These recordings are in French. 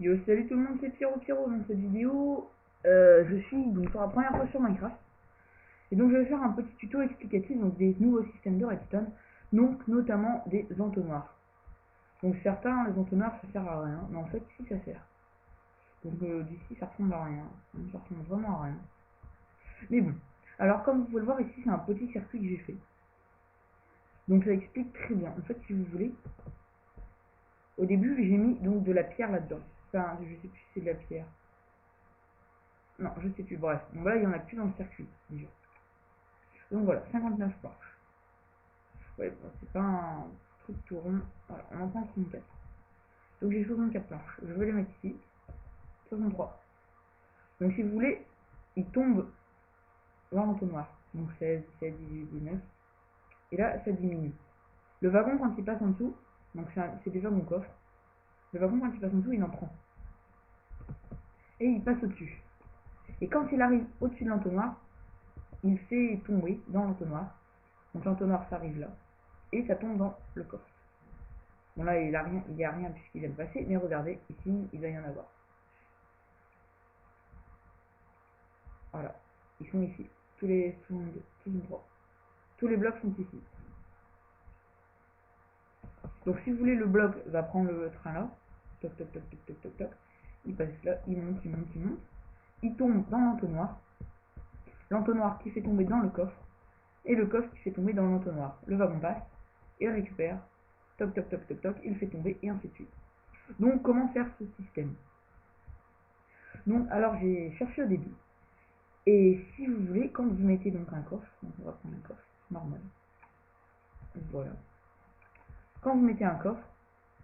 Yo, salut tout le monde, c'est Pyro dans cette vidéo. Je suis donc pour la première fois sur Minecraft. Et donc je vais faire un petit tuto explicatif donc des nouveaux systèmes de redstone, donc notamment des entonnoirs. Donc certains, les entonnoirs ça sert à rien, mais en fait si ça sert. Donc d'ici ça ressemble à rien, ça ressemble vraiment à rien. Mais bon, alors comme vous pouvez le voir ici c'est un petit circuit que j'ai fait. Donc ça explique très bien. En fait si vous voulez, au début j'ai mis donc de la pierre là-dedans. Enfin je sais plus si c'est de la pierre. Non, je sais plus, bref. Donc là, il n'y en a plus dans le circuit, déjà. Donc voilà, 59 planches. Ouais, bon, c'est pas un truc tout rond. Voilà, on en prend 64. Donc j'ai 64 planches. Je vais les mettre ici. 63. Donc si vous voulez, il tombe dans l'entonnoir. Donc 16, 17, 18, 19. Et là, ça diminue. Le wagon, quand il passe en dessous, donc c'est déjà mon coffre. Le wagon, quand il passe en dessous, il en prend. Et il passe au-dessus. Et quand il arrive au-dessus de l'entonnoir, il fait tomber dans l'entonnoir. Donc l'entonnoir s'arrive là. Et ça tombe dans le coffre. Bon là il n'y a rien puisqu'il vient de passer, mais regardez, ici il va y en avoir. Voilà, ils sont ici. Tous les blocs sont ici. Donc si vous voulez, le bloc va prendre le train là. Toc toc toc toc toc toc toc. Il passe là, il monte, il monte, il monte. Il tombe dans l'entonnoir. L'entonnoir qui fait tomber dans le coffre. Et le coffre qui fait tomber dans l'entonnoir. Le wagon passe, il récupère. Toc toc toc toc toc, il fait tomber et ainsi de suite. Donc comment faire ce système? Donc alors j'ai cherché au début. Et si vous voulez, quand vous mettez donc un coffre, donc on va prendre un coffre normal, voilà. Quand vous mettez un coffre,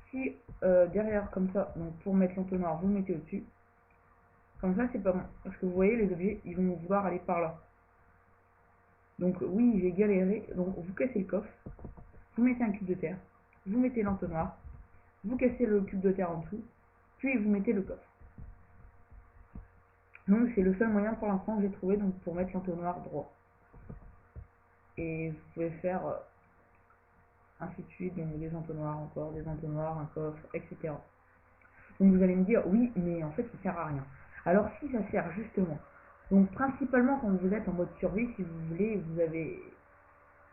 si derrière comme ça, donc pour mettre l'entonnoir, vous mettez au-dessus, comme ça c'est pas bon, parce que vous voyez les objets, ils vont vouloir aller par là. Donc oui, j'ai galéré, donc vous cassez le coffre, vous mettez un cube de terre, vous mettez l'entonnoir, vous cassez le cube de terre en dessous, puis vous mettez le coffre. Donc c'est le seul moyen pour l'instant que j'ai trouvé donc pour mettre l'entonnoir droit. Et vous pouvez faire ainsi de suite, donc des entonnoirs encore, des entonnoirs, un coffre, etc. Donc vous allez me dire, oui, mais en fait ça sert à rien. Alors si ça sert justement, donc principalement quand vous êtes en mode survie, si vous voulez,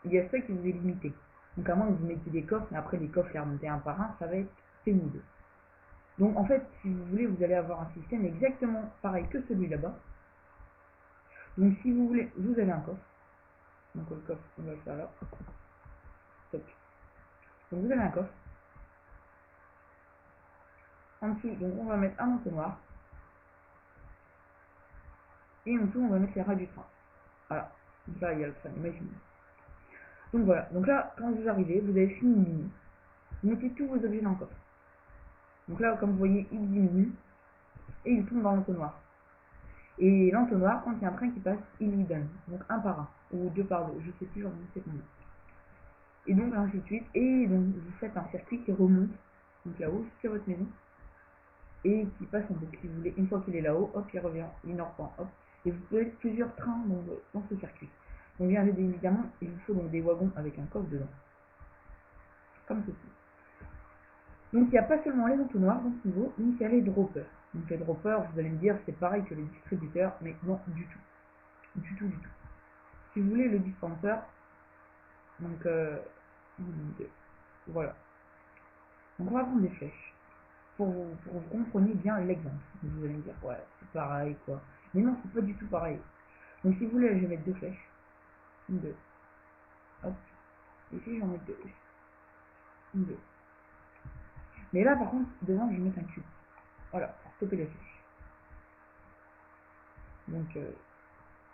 il y a ça qui vous est limité. Donc à moins que vous mettiez des coffres, mais après les coffres les remonter un par un, ça va être pénible. Donc en fait, si vous voulez, vous allez avoir un système exactement pareil que celui là-bas. Donc si vous voulez, vous avez un coffre. Donc le coffre, on va le faire là. Top. Donc vous avez un coffre. En dessous, donc on va mettre un entonnoir. Et en dessous, on va mettre les rails du train. Voilà. Donc là, il y a le train, imaginez. Donc voilà. Donc là, quand vous arrivez, vous avez fini une ligne. Vous mettez tous vos objets dans le coffre. Donc là, comme vous voyez, il diminue. Et il tombe dans l'entonnoir. Et l'entonnoir, quand il y a un train qui passe, il lui donne. Donc un par un. Ou deux par deux. Je sais plus, j'en sais combien. Et donc ainsi de suite. Et donc vous faites un circuit qui remonte. Donc là-haut, jusqu'à votre maison. Et qui passe en boucle. Si vous voulez, une fois qu'il est là-haut, hop, il revient. Il en reprend, hop. Et vous pouvez mettre plusieurs trains dans ce circuit. Donc bien évidemment, il vous faut donc des wagons avec un coffre dedans. Comme ceci. Donc il n'y a pas seulement les entonnoirs dans ce niveau, mais il y a les droppers. Donc les droppers, vous allez me dire, c'est pareil que les distributeurs, mais non du tout. Du tout, du tout. Si vous voulez le dispenser, donc voilà. Donc on va prendre des flèches. Pour que vous compreniez bien l'exemple. Vous allez me dire, ouais, c'est pareil quoi. Mais non, c'est pas du tout pareil. Donc si vous voulez, je vais mettre deux flèches. Une, deux. Hop. Ici, j'en mets deux. Une, deux. Mais là, par contre, devant, je vais mettre un cube. Voilà, pour stopper les flèches. Donc,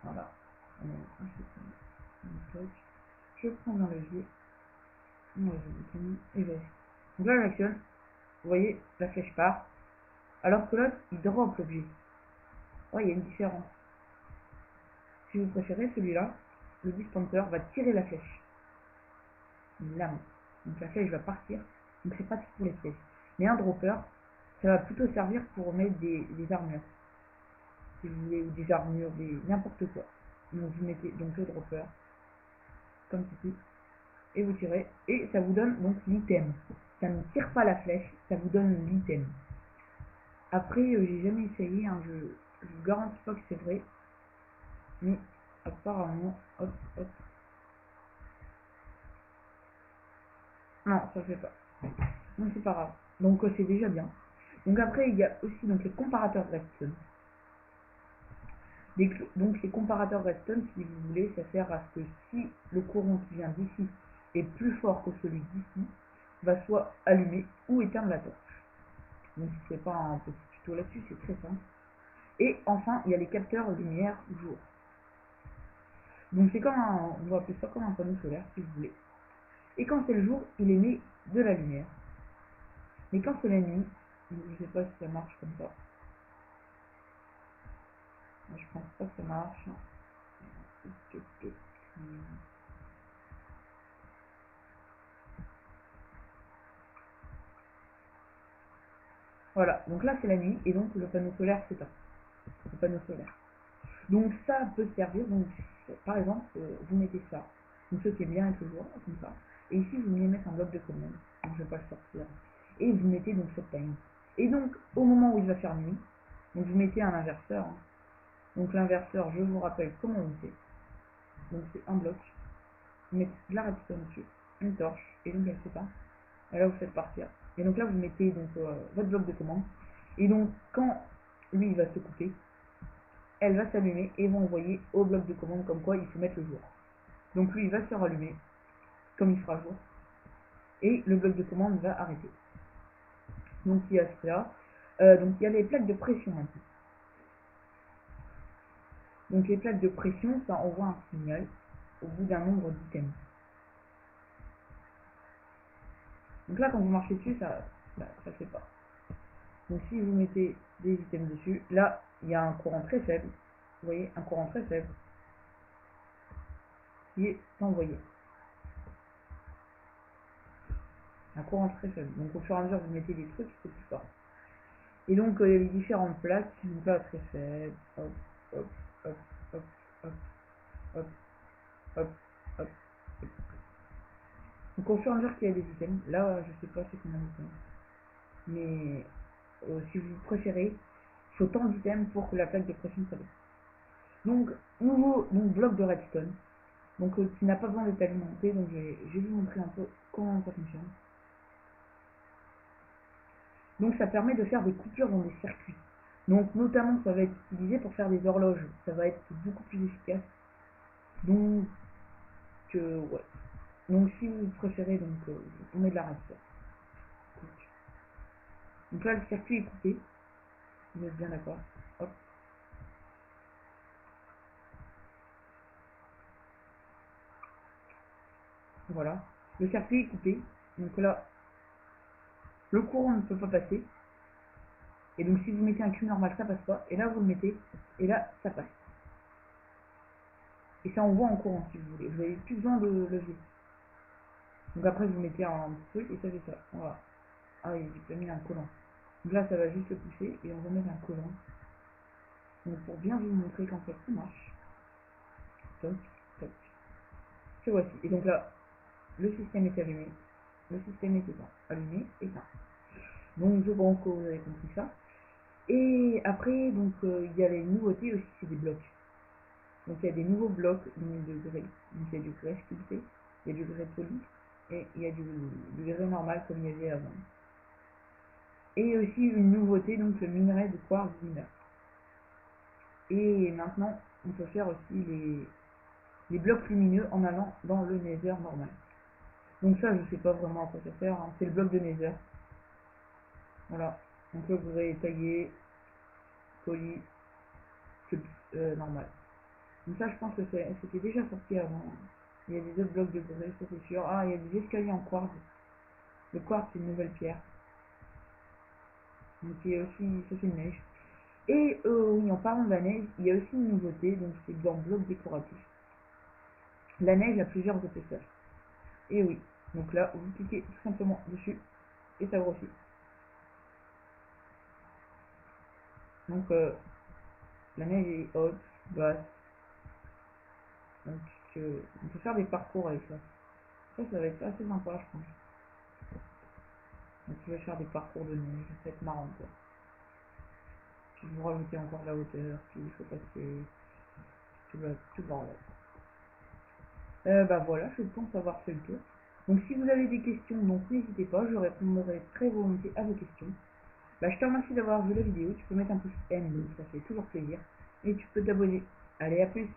voilà. Je prends un levier. Et je. Donc là, j'actionne. Vous voyez, la flèche part. Alors que l'autre, il drop l'objet. Ouais, il y a une différence. Si vous préférez celui-là, le dispenser va tirer la flèche. Une lame. Donc la flèche va partir. Donc c'est pratique pour les flèches. Mais un dropper, ça va plutôt servir pour mettre des armures. Si vous voulez, ou des armures, n'importe quoi. Donc vous mettez donc le dropper, comme ceci, et vous tirez, et ça vous donne donc l'item. Ça ne tire pas la flèche, ça vous donne l'item. Après, j'ai jamais essayé, hein, je vous garantis pas que c'est vrai, mais apparemment, hop, hop, non, ça fait pas. Non, c'est pas grave. Donc c'est déjà bien. Donc après, il y a aussi donc les comparateurs redstone. Donc les comparateurs redstone, si vous voulez, ça sert à ce que si le courant qui vient d'ici est plus fort que celui d'ici, va soit allumer ou éteindre la torche. Donc si c'est pas un petit tuto là-dessus, c'est très simple. Et enfin, il y a les capteurs lumière jour. Donc c'est comme un, on va appeler ça comme un panneau solaire si vous voulez. Et quand c'est le jour, il émet de la lumière. Mais quand c'est la nuit, je sais pas si ça marche comme ça. Je pense pas que ça marche. Voilà, donc là c'est la nuit et donc le panneau solaire s'éteint. Le panneau solaire. Donc ça peut servir, donc par exemple, vous mettez ça, donc ce qui est bien avec le jour, comme ça. Et ici vous venez mettre un bloc de commande, donc je vais pas le sortir. Et vous mettez donc cette time. Et donc au moment où il va faire nuit, donc vous mettez un inverseur. Hein. Donc l'inverseur, je vous rappelle comment on fait. Donc c'est un bloc, vous mettez de la redstone dessus, une torche, et donc elle s'éteint. Et là vous faites partir. Et donc là vous mettez donc votre bloc de commande. Et donc quand lui il va se couper, elle va s'allumer et va envoyer au bloc de commande comme quoi il faut mettre le jour. Donc lui il va se rallumer comme il fera jour. Et le bloc de commande va arrêter. Donc il y a cela. Donc il y a les plaques de pression maintenant. Donc les plaques de pression, ça envoie un signal au bout d'un nombre d'items. Donc là, quand vous marchez dessus, ça fait pas. Donc si vous mettez des items dessus, là, il y a un courant très faible. Vous voyez, un courant très faible qui est envoyé. Un courant très faible. Donc au fur et à mesure que vous mettez des trucs, c'est plus fort. Et donc il y a les différentes plaques, une plaque très faible, hop, hop, hop, hop, hop, hop, hop, hop. Donc au fur et à mesure qu'il y a des items, là je sais pas c'est combien d'items. Mais si vous préférez, il faut tant d'items pour que la plaque de pression s'allume. Donc, nouveau bloc de redstone, donc qui n'a pas besoin d'être alimenté, donc je vais vous montrer un peu comment ça fonctionne. Donc ça permet de faire des coupures dans des circuits. Donc notamment ça va être utilisé pour faire des horloges, ça va être beaucoup plus efficace. Donc ouais. Donc si vous préférez, donc on met de la redstone. Donc là le circuit est coupé, vous êtes bien d'accord. Hop. Voilà. Le circuit est coupé. Donc là, le courant ne peut pas passer. Et donc si vous mettez un cube normal, ça passe pas. Et là, vous le mettez. Et là, ça passe. Et ça envoie en courant si vous voulez. Vous n'avez plus besoin de levier. Donc après, vous mettez un petit truc et ça fait ça. Voilà. Ah oui, j'ai pas mis un collant. Donc là, ça va juste le pousser. Et on va mettre un collant. Donc pour bien vous montrer qu'en fait, ça marche. Top, top. Que voici. Et donc là, le système est allumé. Le système est éteint. Allumé, éteint. Donc je pense que vous avez compris ça. Et après, donc il y a les nouveautés aussi, c'est des blocs. Donc il y a des nouveaux blocs de grès. Donc il y a du grès sculpté, il y a du grès poli, et il y a du grès normal comme il y avait avant. Et aussi une nouveauté, donc le minerai de quartz miner. Et maintenant, on peut faire aussi les blocs lumineux en allant dans le nether normal. Donc ça, je sais pas vraiment à quoi ça sert, hein. C'est le bloc de nether. Voilà. Donc là, vous avez taillé, poli, normal. Donc ça, je pense que c'était déjà sorti avant. Il y a des autres blocs de grès, ça c'est sûr. Ah, il y a des escaliers en quartz. Le quartz, c'est une nouvelle pierre. Donc il y a aussi, ça c'est une neige. Et oui, en parlant de la neige, il y a aussi une nouveauté, donc c'est dans bloc décoratif. La neige a plusieurs épaisseurs. Et oui, donc là, vous cliquez tout simplement dessus et ça grossit. Donc la neige est haute, basse. Donc on peut faire des parcours avec ça. Ça va être assez sympa, je pense. Donc je vais faire des parcours de neige, ça va être marrant quoi. puis vous rajoutez encore de la hauteur, puis il faut passer tout le bordel. Bah voilà, je pense avoir fait le tour. Donc si vous avez des questions, donc n'hésitez pas, je répondrai très volontiers à vos questions. Bah je te remercie d'avoir vu la vidéo, tu peux mettre un pouce M, donc ça fait toujours plaisir. Et tu peux t'abonner. Allez, à plus!